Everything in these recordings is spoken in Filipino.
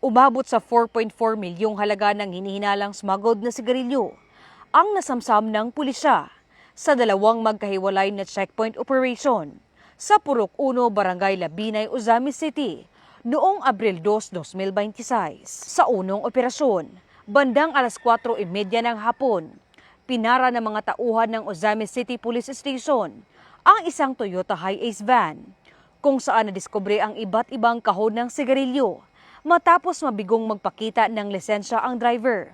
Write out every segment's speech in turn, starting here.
Umabot sa 4.4 milyong halaga ng hinihinalang smuggled na sigarilyo ang nasamsam ng pulisya sa dalawang magkahiwalay na checkpoint operation sa Purok 1, Barangay Labinay, Ozamis City noong Abril 2, 2026. Sa unang operasyon, bandang alas 4:30 ng hapon, pinara ng mga tauhan ng Ozamis City Police Station ang isang Toyota Hiace van kung saan nadiskubre ang iba't ibang kahon ng sigarilyo matapos mabigong magpakita ng lisensya ang driver.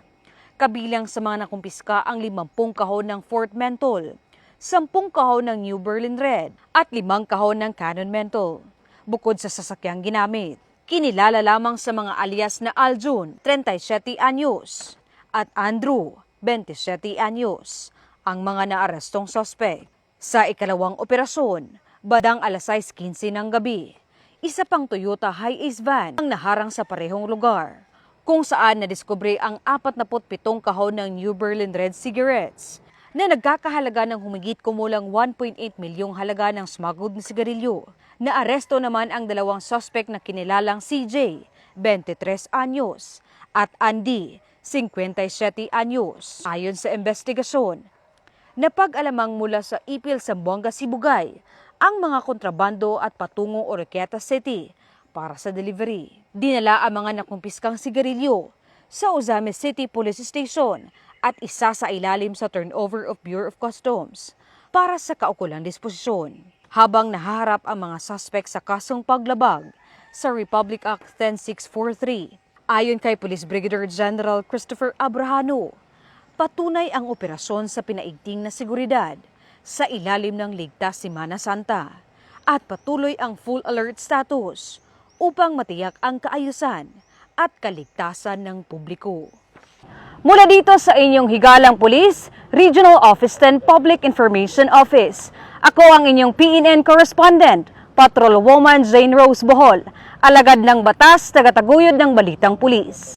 Kabilang sa mga nakumpiska ang 50 kahon ng Fort Menthol, 10 kahon ng New Berlin Red at 5 kahon ng Canon Menthol. Bukod sa sasakyang ginamit, kinilala lamang sa mga alias na Aljun, 37 anyos, at Andrew, 27 anyos, ang mga naarestong sospek. Sa ikalawang operasyon, bandang alas 6:15 ng gabi, isa pang Toyota Hiace van ang naharang sa parehong lugar, kung saan nadiskubre ang 47 kahon ng New Berlin Red cigarettes na nagkakahalaga ng humigit kumulang 1.8 milyong halaga ng smuggled na sigarilyo. Naaresto naman ang dalawang suspect na kinilalang CJ, 23 anyos, at Andy, 57 anyos. Ayon sa investigasyon, napag-alamang mula sa Ipil, Zamboanga, Sibugay ang mga kontrabando at patungong Oroquieta City para sa delivery. Dinala ang mga nakumpiskang sigarilyo sa Ozamis City Police Station at isa sa ilalim sa turnover of Bureau of Customs para sa kaukulang disposisyon. Habang nahaharap ang mga suspect sa kasong paglabag sa Republic Act 10643, ayon kay Police Brigadier General Christopher Abrahano, patunay ang operasyon sa pinaigting na seguridad sa ilalim ng Ligtas Semana Santa at patuloy ang full alert status upang matiyak ang kaayusan at kaligtasan ng publiko. Mula dito sa inyong higalang pulis, Regional Office 10 Public Information Office, ako ang inyong PNN correspondent, Patrolwoman Jane Rose Bohol, alagad ng batas, tagataguyod ng balitang pulis.